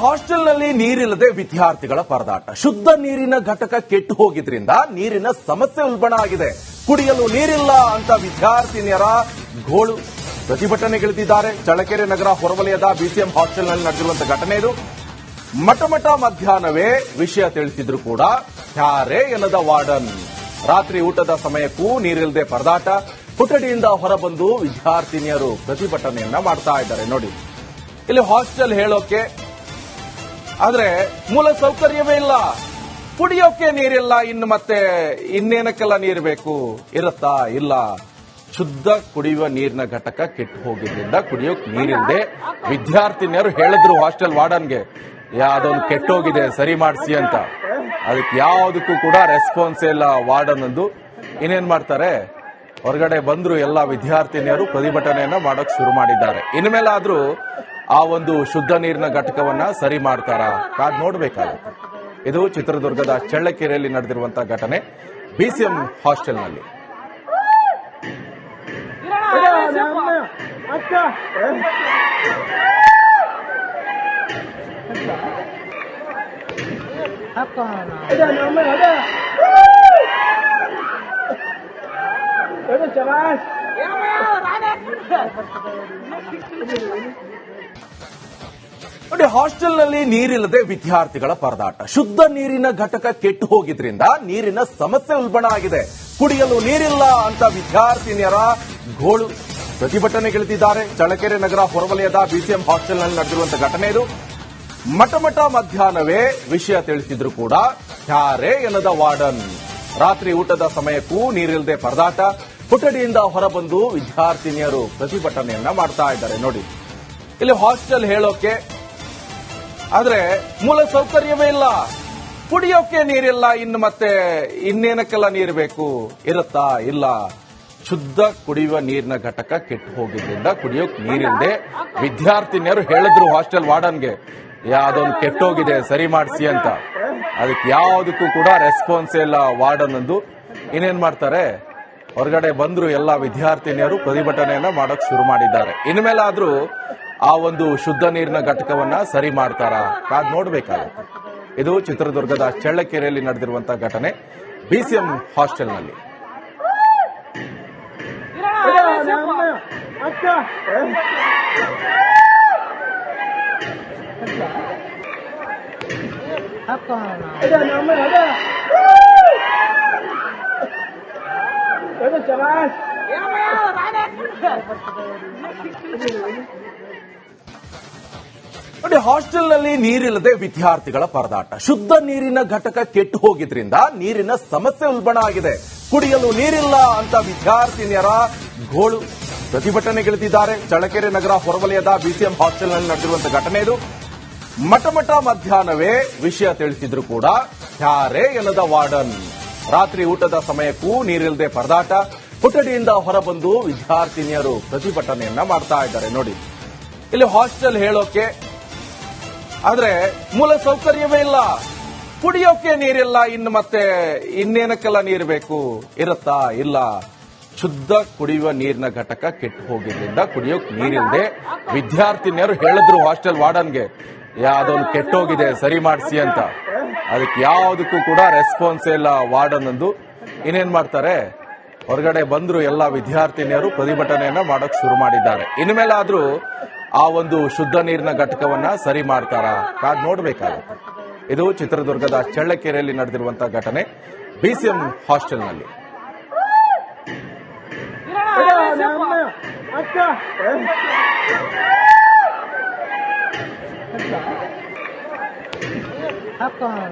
ಹಾಸ್ಟೆಲ್ನಲ್ಲಿ ನೀರಿಲ್ಲದೆ ವಿದ್ಯಾರ್ಥಿಗಳ ಪರದಾಟ. ಶುದ್ಧ ನೀರಿನ ಘಟಕ ಕೆಟ್ಟು ಹೋಗಿದ್ರಿಂದ ನೀರಿನ ಸಮಸ್ಯೆ ಉಲ್ಬಣ ಆಗಿದೆ. ಕುಡಿಯಲು ನೀರಿಲ್ಲ ಅಂತ ವಿದ್ಯಾರ್ಥಿನಿಯರ ಗೋಳು. ಪ್ರತಿಭಟನೆಗಿಳಿದಿದ್ದಾರೆ. ಚಳ್ಳಕೆರೆ ನಗರ ಹೊರವಲಯದ ಬಿಸಿಎಂ ಹಾಸ್ಟೆಲ್ನಲ್ಲಿ ನಡೆದಿರುವಂತಹ ಘಟನೆ ಇದು. ಮಠ ಮಧ್ಯಾಹ್ನವೇ ವಿಷಯ ತಿಳಿಸಿದ್ರು ಕೂಡ ಯಾರೇ ಎನ್ನದ ವಾರ್ಡನ್. ರಾತ್ರಿ ಊಟದ ಸಮಯಕ್ಕೂ ನೀರಿಲ್ಲದೆ ಪರದಾಟ. ಕೊಠಡಿಯಿಂದ ಹೊರಬಂದು ವಿದ್ಯಾರ್ಥಿನಿಯರು ಪ್ರತಿಭಟನೆಯನ್ನ ಮಾಡ್ತಾ ಇದ್ದಾರೆ. ನೋಡಿ, ಇಲ್ಲಿ ಹಾಸ್ಟೆಲ್ ಹೇಳೋಕೆ, ಆದ್ರೆ ಮೂಲ ಸೌಕರ್ಯವೇ ಇಲ್ಲ, ಕುಡಿಯೋಕೆ ನೀರಿಲ್ಲ, ಇನ್ನು ಮತ್ತೆ ಇನ್ನೇನಕ್ಕೆಲ್ಲ ನೀರು ಬೇಕು? ಇರುತ್ತಾ? ಇಲ್ಲ. ಶುದ್ಧ ಕುಡಿಯುವ ನೀರಿನ ಘಟಕ ಕೆಟ್ಟು ಹೋಗಿದ್ರಿಂದ ಕುಡಿಯೋಕೆ ನೀರಿಲ್ಲದೆ ವಿದ್ಯಾರ್ಥಿನಿಯರು ಹೇಳಿದ್ರು ಹಾಸ್ಟೆಲ್ ವಾರ್ಡನ್ಗೆ, ಯಾವ್ದೊಂದು ಕೆಟ್ಟೋಗಿದೆ ಸರಿ ಮಾಡಿಸಿ ಅಂತ. ಅದಕ್ಕೆ ಯಾವುದಕ್ಕೂ ಕೂಡ ರೆಸ್ಪಾನ್ಸ್ ಇಲ್ಲ ವಾರ್ಡನ್ ಅಂದು. ಇನ್ನೇನ್ ಮಾಡ್ತಾರೆ, ಹೊರಗಡೆ ಬಂದ್ರು ಎಲ್ಲ ವಿದ್ಯಾರ್ಥಿನಿಯರು ಪ್ರತಿಭಟನೆಯನ್ನ ಮಾಡೋಕ್ ಶುರು ಮಾಡಿದ್ದಾರೆ. ಇನ್ಮೇಲಾದ್ರೂ ಆ ಒಂದು ಶುದ್ಧ ನೀರಿನ ಘಟಕವನ್ನ ಸರಿ ಮಾಡ್ತಾರ? ಕಾದ್ ನೋಡ್ಬೇಕಾಗುತ್ತೆ. ಇದು ಚಿತ್ರದುರ್ಗದ ಚಳ್ಳಕೆರೆಯಲ್ಲಿ ನಡೆದಿರುವಂತಹ ಘಟನೆ ಬಿಸಿಎಂ ಹಾಸ್ಟೆಲ್ನಲ್ಲಿ. ನೋಡಿ, ಹಾಸ್ಟೆಲ್ನಲ್ಲಿ ನೀರಿಲ್ಲದೆ ವಿದ್ಯಾರ್ಥಿಗಳ ಪರದಾಟ. ಶುದ್ಧ ನೀರಿನ ಘಟಕ ಕೆಟ್ಟು ಹೋಗಿದ್ರಿಂದ ನೀರಿನ ಸಮಸ್ಯೆ ಉಲ್ಬಣ ಆಗಿದೆ. ಕುಡಿಯಲು ನೀರಿಲ್ಲ ಅಂತ ವಿದ್ಯಾರ್ಥಿನಿಯರ ಗೋಳು. ಪ್ರತಿಭಟನೆಗಿಳಿದಿದ್ದಾರೆ. ಚಳ್ಳಕೆರೆ ನಗರ ಹೊರವಲಯದ ಬಿಸಿಎಂ ಹಾಸ್ಟೆಲ್ನಲ್ಲಿ ನಡೆದಿರುವಂತಹ ಘಟನೆ ಇದು. ಮಠ ಮಧ್ಯಾಹ್ನವೇ ವಿಷಯ ತಿಳಿಸಿದ್ರು ಕೂಡ ಯಾರೇ ಎನ್ನದ ವಾರ್ಡನ್. ರಾತ್ರಿ ಊಟದ ಸಮಯಕ್ಕೂ ನೀರಿಲ್ಲದೆ ಪರದಾಟ. ಕೊಠಡಿಯಿಂದ ಹೊರಬಂದು ವಿದ್ಯಾರ್ಥಿನಿಯರು ಪ್ರತಿಭಟನೆಯನ್ನ ಮಾಡ್ತಾ ಇದ್ದಾರೆ. ನೋಡಿ, ಇಲ್ಲಿ ಹಾಸ್ಟೆಲ್ ಹೇಳೋಕೆ, ಆದ್ರೆ ಮೂಲ ಸೌಕರ್ಯವೇ ಇಲ್ಲ, ಕುಡಿಯೋಕೆ ನೀರಿಲ್ಲ, ಇನ್ನು ಮತ್ತೆ ಇನ್ನೇನಕ್ಕೆಲ್ಲ ನೀರು ಬೇಕು? ಇರುತ್ತಾ? ಇಲ್ಲ. ಶುದ್ಧ ಕುಡಿಯುವ ನೀರಿನ ಘಟಕ ಕೆಟ್ಟು ಹೋಗಿದ್ರಿಂದ ಕುಡಿಯೋಕೆ ನೀರಿಲ್ಲದೆ ವಿದ್ಯಾರ್ಥಿನಿಯರು ಹೇಳಿದ್ರು ಹಾಸ್ಟೆಲ್ ವಾರ್ಡನ್ಗೆ, ಯಾವ್ದೊಂದು ಕೆಟ್ಟೋಗಿದೆ ಸರಿ ಮಾಡಿಸಿ ಅಂತ. ಅದಕ್ಕೆ ಯಾವುದಕ್ಕೂ ಕೂಡ ರೆಸ್ಪಾನ್ಸ್ ಇಲ್ಲ ವಾರ್ಡನ್ ಅಂದು. ಇನ್ನೇನ್ ಮಾಡ್ತಾರೆ, ಹೊರಗಡೆ ಬಂದ್ರು ಎಲ್ಲ ವಿದ್ಯಾರ್ಥಿನಿಯರು ಪ್ರತಿಭಟನೆಯನ್ನ ಮಾಡೋಕ್ ಶುರು ಮಾಡಿದ್ದಾರೆ. ಇನ್ಮೇಲಾದ್ರೂ ಆ ಒಂದು ಶುದ್ಧ ನೀರಿನ ಘಟಕವನ್ನ ಸರಿ ಮಾಡ್ತಾರ? ಕಾದ್ ನೋಡ್ಬೇಕಾಗುತ್ತೆ. ಇದು ಚಿತ್ರದುರ್ಗದ ಚಳ್ಳಕೆರೆಯಲ್ಲಿ ನಡೆದಿರುವಂತಹ ಘಟನೆ ಬಿಸಿಎಂ ಹಾಸ್ಟೆಲ್ನಲ್ಲಿ. ನೋಡಿ, ಹಾಸ್ಟೆಲ್ನಲ್ಲಿ ನೀರಿಲ್ಲದೆ ವಿದ್ಯಾರ್ಥಿಗಳ ಪರದಾಟ. ಶುದ್ಧ ನೀರಿನ ಘಟಕ ಕೆಟ್ಟು ಹೋಗಿದ್ರಿಂದ ನೀರಿನ ಸಮಸ್ಯೆ ಉಲ್ಬಣ ಆಗಿದೆ. ಕುಡಿಯಲು ನೀರಿಲ್ಲ ಅಂತ ವಿದ್ಯಾರ್ಥಿನಿಯರ ಗೋಳು. ಪ್ರತಿಭಟನೆಗಿಳಿದಿದ್ದಾರೆ. ಚಳ್ಳಕೆರೆ ನಗರ ಹೊರವಲಯದ ಬಿಸಿಎಂ ಹಾಸ್ಟೆಲ್ನಲ್ಲಿ ನಡೆದಿರುವಂತಹ ಘಟನೆ ಇದು. ಮಠ ಮಧ್ಯಾಹ್ನವೇ ವಿಷಯ ತಿಳಿಸಿದ್ರು ಕೂಡ ಯಾರೇ ಎನ್ನದ ವಾರ್ಡನ್. ರಾತ್ರಿ ಊಟದ ಸಮಯಕ್ಕೂ ನೀರಿಲ್ಲದೆ ಪರದಾಟ. ಕೊಠಡಿಯಿಂದ ಹೊರಬಂದು ವಿದ್ಯಾರ್ಥಿನಿಯರು ಪ್ರತಿಭಟನೆಯನ್ನ ಮಾಡ್ತಾ ಇದ್ದಾರೆ. ನೋಡಿ, ಇಲ್ಲಿ ಹಾಸ್ಟೆಲ್ ಹೇಳೋಕೆ, ಆದ್ರೆ ಮೂಲ ಸೌಕರ್ಯವೇ ಇಲ್ಲ, ಕುಡಿಯೋಕೆ ನೀರಿಲ್ಲ, ಇನ್ನು ಮತ್ತೆ ಇನ್ನೇನಕ್ಕೆಲ್ಲ ನೀರು ಬೇಕು? ಇರುತ್ತಾ? ಇಲ್ಲ. ಶುದ್ಧ ಕುಡಿಯುವ ನೀರಿನ ಘಟಕ ಕೆಟ್ಟು ಹೋಗಿದ್ರಿಂದ ಕುಡಿಯೋಕೆ ನೀರಿಲ್ಲದೆ ವಿದ್ಯಾರ್ಥಿನಿಯರು ಹೇಳಿದ್ರು ಹಾಸ್ಟೆಲ್ ವಾರ್ಡನ್ಗೆ, ಯಾವ್ದೊಂದು ಕೆಟ್ಟೋಗಿದೆ ಸರಿ ಮಾಡಿಸಿ ಅಂತ. ಅದಕ್ಕೆ ಯಾವುದಕ್ಕೂ ಕೂಡ ರೆಸ್ಪಾನ್ಸ್ ಇಲ್ಲ ವಾರ್ಡನ್ ಅಂದು. ಇನ್ನೇನ್ ಮಾಡ್ತಾರೆ, ಹೊರಗಡೆ ಬಂದ್ರು ಎಲ್ಲ ವಿದ್ಯಾರ್ಥಿನಿಯರು ಪ್ರತಿಭಟನೆಯನ್ನ ಮಾಡೋಕ್ ಶುರು ಮಾಡಿದ್ದಾರೆ. ಇನ್ಮೇಲಾದ್ರೂ ಆ ಒಂದು ಶುದ್ಧ ನೀರಿನ ಘಟಕವನ್ನ ಸರಿ ಮಾಡ್ತಾರ? ಕಾದ್ ನೋಡ್ಬೇಕಾಗುತ್ತೆ. ಇದು ಚಿತ್ರದುರ್ಗದ ಚಳ್ಳಕೆರೆಯಲ್ಲಿ ನಡೆದಿರುವಂತಹ ಘಟನೆ ಬಿಸಿಎಂ ಹಾಸ್ಟೆಲ್ನಲ್ಲಿ.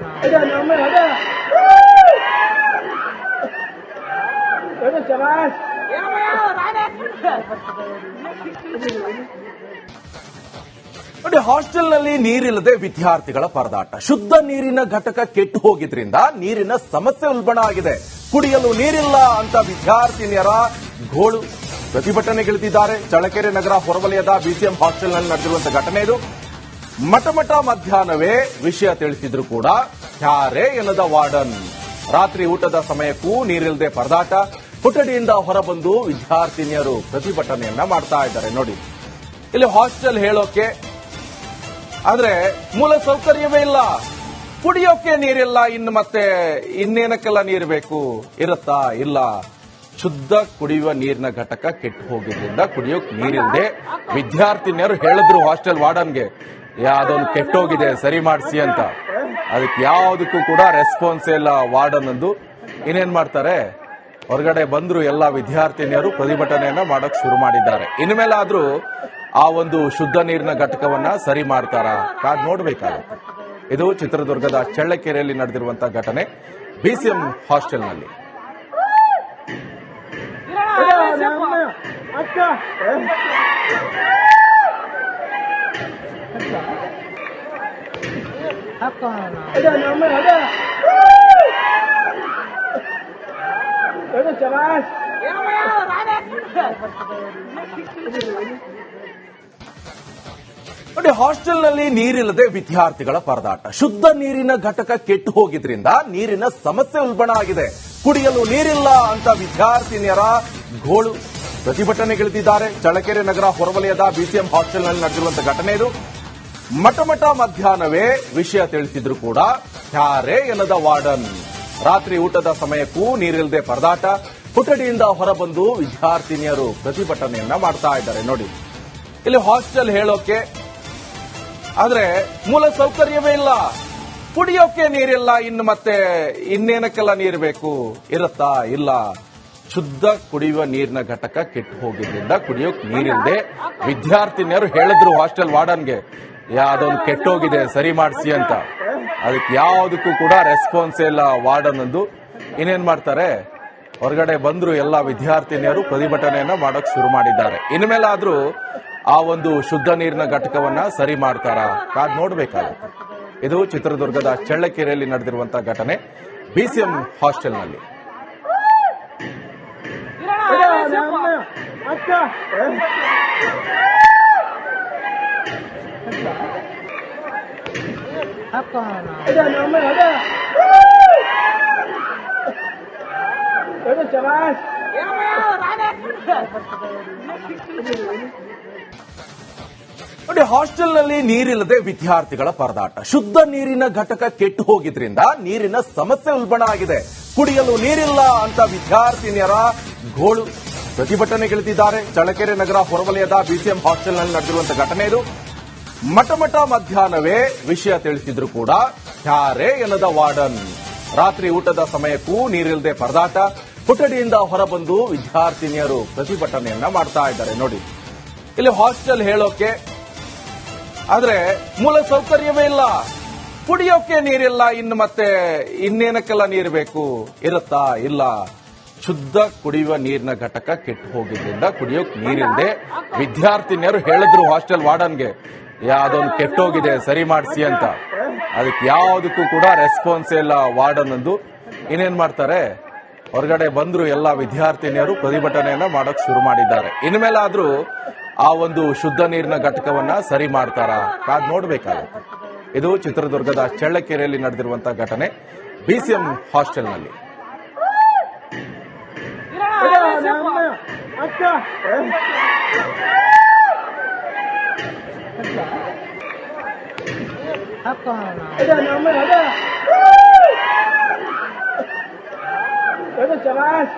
ನೋಡಿ, ಹಾಸ್ಟೆಲ್ನಲ್ಲಿ ನೀರಿಲ್ಲದೆ ವಿದ್ಯಾರ್ಥಿಗಳ ಪರದಾಟ. ಶುದ್ಧ ನೀರಿನ ಘಟಕ ಕೆಟ್ಟು ಹೋಗಿದ್ರಿಂದ ನೀರಿನ ಸಮಸ್ಯೆ ಉಲ್ಬಣ ಆಗಿದೆ. ಕುಡಿಯಲು ನೀರಿಲ್ಲ ಅಂತ ವಿದ್ಯಾರ್ಥಿನಿಯರ ಗೋಳು. ಪ್ರತಿಭಟನೆಗಿಳಿದಿದ್ದಾರೆ. ಚಳ್ಳಕೆರೆ ನಗರ ಹೊರವಲಯದ ಬಿಸಿಎಂ ಹಾಸ್ಟೆಲ್ನಲ್ಲಿ ನಡೆದಿರುವಂತಹ ಘಟನೆ ಇದು. ಮಠ ಮಧ್ಯಾಹ್ನವೇ ವಿಷಯ ತಿಳಿಸಿದ್ರು ಕೂಡ ಯಾರೇ ಎನ್ನದ ವಾರ್ಡನ್. ರಾತ್ರಿ ಊಟದ ಸಮಯಕ್ಕೂ ನೀರಿಲ್ಲದೆ ಪರದಾಟ. ಕೊಠಡಿಯಿಂದ ಹೊರಬಂದು ವಿದ್ಯಾರ್ಥಿನಿಯರು ಪ್ರತಿಭಟನೆಯನ್ನ ಮಾಡ್ತಾ ಇದ್ದಾರೆ. ನೋಡಿ, ಇಲ್ಲಿ ಹಾಸ್ಟೆಲ್ ಹೇಳೋಕೆ, ಆದ್ರೆ ಮೂಲ ಸೌಕರ್ಯವೇ ಇಲ್ಲ, ಕುಡಿಯೋಕೆ ನೀರಿಲ್ಲ, ಇನ್ನು ಮತ್ತೆ ಇನ್ನೇನಕ್ಕೆಲ್ಲ ನೀರು ಬೇಕು? ಇರುತ್ತಾ? ಇಲ್ಲ. ಶುದ್ಧ ಕುಡಿಯುವ ನೀರಿನ ಘಟಕ ಕೆಟ್ಟು ಹೋಗಿದ್ರಿಂದ ಕುಡಿಯೋಕೆ ನೀರಿಲ್ಲದೆ ವಿದ್ಯಾರ್ಥಿನಿಯರು ಹೇಳಿದ್ರು ಹಾಸ್ಟೆಲ್ ವಾರ್ಡನ್ಗೆ ಯಾವ್ದೊಂದು ಕೆಟ್ಟೋಗಿದೆ ಸರಿ ಮಾಡಿಸಿ ಅಂತ. ಅದಕ್ಕೆ ಯಾವುದಕ್ಕೂ ಕೂಡ ರೆಸ್ಪಾನ್ಸ್ ಇಲ್ಲ ವಾರ್ಡನ್ ಅಂದು. ಇನ್ನೇನ್ ಮಾಡ್ತಾರೆ, ಹೊರಗಡೆ ಬಂದ್ರು ಎಲ್ಲ ವಿದ್ಯಾರ್ಥಿನಿಯರು ಪ್ರತಿಭಟನೆಯನ್ನ ಮಾಡಕ್ ಶುರು ಮಾಡಿದ್ದಾರೆ. ಇನ್ಮೇಲಾದ್ರೂ ಆ ಒಂದು ಶುದ್ಧ ನೀರಿನ ಘಟಕವನ್ನ ಸರಿ ಮಾಡ್ತಾರಾ? ಕಾದ್ ನೋಡ್ಬೇಕಾಗುತ್ತೆ. ಇದು ಚಿತ್ರದುರ್ಗದ ಚಳ್ಳಕೆರೆಯಲ್ಲಿ ನಡೆದಿರುವಂತಹ ಘಟನೆ ಬಿಸಿಎಂ ಹಾಸ್ಟೆಲ್ನಲ್ಲಿ. ನೋಡಿ, ಹಾಸ್ಟೆಲ್ನಲ್ಲಿ ನೀರಿಲ್ಲದೆ ವಿದ್ಯಾರ್ಥಿಗಳ ಪರದಾಟ. ಶುದ್ಧ ನೀರಿನ ಘಟಕ ಕೆಟ್ಟು ಹೋಗಿದ್ರಿಂದ ನೀರಿನ ಸಮಸ್ಯೆ ಉಲ್ಬಣ ಆಗಿದೆ. ಕುಡಿಯಲು ನೀರಿಲ್ಲ ಅಂತ ವಿದ್ಯಾರ್ಥಿನಿಯರ ಗೋಳು ಪ್ರತಿಭಟನೆಗಿಳಿದಿದ್ದಾರೆ. ಚಳ್ಳಕೆರೆ ನಗರ ಹೊರವಲಯದ ಬಿಸಿಎಂ ಹಾಸ್ಟೆಲ್ನಲ್ಲಿ ನಡೆದಿರುವಂತಹ ಘಟನೆ ಇದು. ಮಠ ಮಧ್ಯಾಹ್ನವೇ ವಿಷಯ ತಿಳಿಸಿದ್ರು ಕೂಡ ಯಾರೇ ಎನ್ನದ ವಾರ್ಡನ್. ರಾತ್ರಿ ಊಟದ ಸಮಯಕ್ಕೂ ನೀರಿಲ್ಲದೆ ಪರದಾಟ. ಕೊಠಡಿಯಿಂದ ಹೊರಬಂದು ವಿದ್ಯಾರ್ಥಿನಿಯರು ಪ್ರತಿಭಟನೆಯನ್ನ ಮಾಡ್ತಾ ಇದ್ದಾರೆ. ನೋಡಿ, ಇಲ್ಲಿ ಹಾಸ್ಟೆಲ್ ಹೇಳೋಕೆ, ಆದ್ರೆ ಮೂಲ ಸೌಕರ್ಯವೇ ಇಲ್ಲ, ಕುಡಿಯೋಕೆ ನೀರಿಲ್ಲ, ಇನ್ನು ಮತ್ತೆ ಇನ್ನೇನಕ್ಕೆಲ್ಲ ನೀರು ಬೇಕು? ಇರುತ್ತಾ? ಇಲ್ಲ. ಶುದ್ಧ ಕುಡಿಯುವ ನೀರಿನ ಘಟಕ ಕೆಟ್ಟು ಹೋಗಿದ್ರಿಂದ ಕುಡಿಯೋಕೆ ನೀರಿಲ್ಲದೆ ವಿದ್ಯಾರ್ಥಿನಿಯರು ಹೇಳಿದ್ರು ಹಾಸ್ಟೆಲ್ ವಾರ್ಡನ್ಗೆ ಯಾವ್ದೊಂದು ಕೆಟ್ಟೋಗಿದೆ ಸರಿ ಮಾಡಿಸಿ ಅಂತ. ಅದಕ್ಕೆ ಯಾವುದಕ್ಕೂ ಕೂಡ ರೆಸ್ಪಾನ್ಸ್ ಇಲ್ಲ ವಾರ್ಡನ್ ಅಂದು. ಇನ್ನೇನ್ ಮಾಡ್ತಾರೆ, ಹೊರಗಡೆ ಬಂದ್ರು ಎಲ್ಲ ವಿದ್ಯಾರ್ಥಿನಿಯರು ಪ್ರತಿಭಟನೆಯನ್ನ ಮಾಡಕ್ ಶುರು ಮಾಡಿದ್ದಾರೆ. ಇನ್ಮೇಲಾದ್ರೂ ಆ ಒಂದು ಶುದ್ಧ ನೀರಿನ ಘಟಕವನ್ನ ಸರಿ ಮಾಡ್ತಾರಾ? ಕಾದ್ ನೋಡ್ಬೇಕಾಗುತ್ತೆ. ಇದು ಚಿತ್ರದುರ್ಗದ ಚಳ್ಳಕೆರೆಯಲ್ಲಿ ನಡೆದಿರುವಂತಹ ಘಟನೆ ಬಿಸಿಎಂ ಹಾಸ್ಟೆಲ್ನಲ್ಲಿ. ನೋಡಿ, ಹಾಸ್ಟೆಲ್ನಲ್ಲಿ ನೀರಿಲ್ಲದೆ ವಿದ್ಯಾರ್ಥಿಗಳ ಪರದಾಟ. ಶುದ್ಧ ನೀರಿನ ಘಟಕ ಕೆಟ್ಟು ಹೋಗಿದ್ರಿಂದ ನೀರಿನ ಸಮಸ್ಯೆ ಉಲ್ಬಣ ಆಗಿದೆ. ಕುಡಿಯಲು ನೀರಿಲ್ಲ ಅಂತ ವಿದ್ಯಾರ್ಥಿನಿಯರ ಗೋಳು ಪ್ರತಿಭಟನೆಗಿಳಿದಿದ್ದಾರೆ. ಚಳ್ಳಕೆರೆ ನಗರ ಹೊರವಲಯದ ಬಿಸಿಎಂ ಹಾಸ್ಟೆಲ್ನಲ್ಲಿ ನಡೆದಿರುವಂತಹ ಘಟನೆ ಇದು. ಮಠ ಮಧ್ಯಾಹ್ನವೇ ವಿಷಯ ತಿಳಿಸಿದ್ರು ಕೂಡ ಯಾರೇ ಎನ್ನದ ವಾರ್ಡನ್. ರಾತ್ರಿ ಊಟದ ಸಮಯಕ್ಕೂ ನೀರಿಲ್ಲದೆ ಪರದಾಟ. ಕೊಠಡಿಯಿಂದ ಹೊರಬಂದು ವಿದ್ಯಾರ್ಥಿನಿಯರು ಪ್ರತಿಭಟನೆಯನ್ನ ಮಾಡ್ತಾ ಇದ್ದಾರೆ. ನೋಡಿ, ಇಲ್ಲಿ ಹಾಸ್ಟೆಲ್ ಹೇಳೋಕೆ, ಆದ್ರೆ ಮೂಲ ಸೌಕರ್ಯವೇ ಇಲ್ಲ, ಕುಡಿಯೋಕೆ ನೀರಿಲ್ಲ, ಇನ್ನು ಮತ್ತೆ ಇನ್ನೇನಕ್ಕೆಲ್ಲ ನೀರು ಬೇಕು? ಇರುತ್ತಾ? ಇಲ್ಲ. ಶುದ್ಧ ಕುಡಿಯುವ ನೀರಿನ ಘಟಕ ಕೆಟ್ಟು ಹೋಗಿದ್ರಿಂದ ಕುಡಿಯೋಕೆ ನೀರಿಲ್ಲದೆ ವಿದ್ಯಾರ್ಥಿನಿಯರು ಹೇಳಿದ್ರು ಹಾಸ್ಟೆಲ್ ವಾರ್ಡನ್ಗೆ ಯಾವ್ದೊಂದು ಕೆಟ್ಟೋಗಿದೆ ಸರಿ ಮಾಡಿಸಿ ಅಂತ. ಅದಕ್ಕೆ ಯಾವುದಕ್ಕೂ ಕೂಡ ರೆಸ್ಪಾನ್ಸ್ ಇಲ್ಲ ವಾರ್ಡನ್ ಅಂದು. ಇನ್ನೇನ್ ಮಾಡ್ತಾರೆ, ಹೊರಗಡೆ ಬಂದ್ರು ಎಲ್ಲ ವಿದ್ಯಾರ್ಥಿನಿಯರು ಪ್ರತಿಭಟನೆಯನ್ನ ಮಾಡಕ್ ಶುರು ಮಾಡಿದ್ದಾರೆ. ಇನ್ಮೇಲಾದ್ರೂ ಆ ಒಂದು ಶುದ್ಧ ನೀರಿನ ಘಟಕವನ್ನ ಸರಿ ಮಾಡ್ತಾರಾ? ಕಾದ್ ನೋಡ್ಬೇಕಾಗುತ್ತೆ. ಇದು ಚಿತ್ರದುರ್ಗದ ಚಳ್ಳಕೆರೆಯಲ್ಲಿ ನಡೆದಿರುವಂತಹ ಘಟನೆ ಬಿಸಿಎಂ ಹಾಸ್ಟೆಲ್ನಲ್ಲಿ. Chamadas.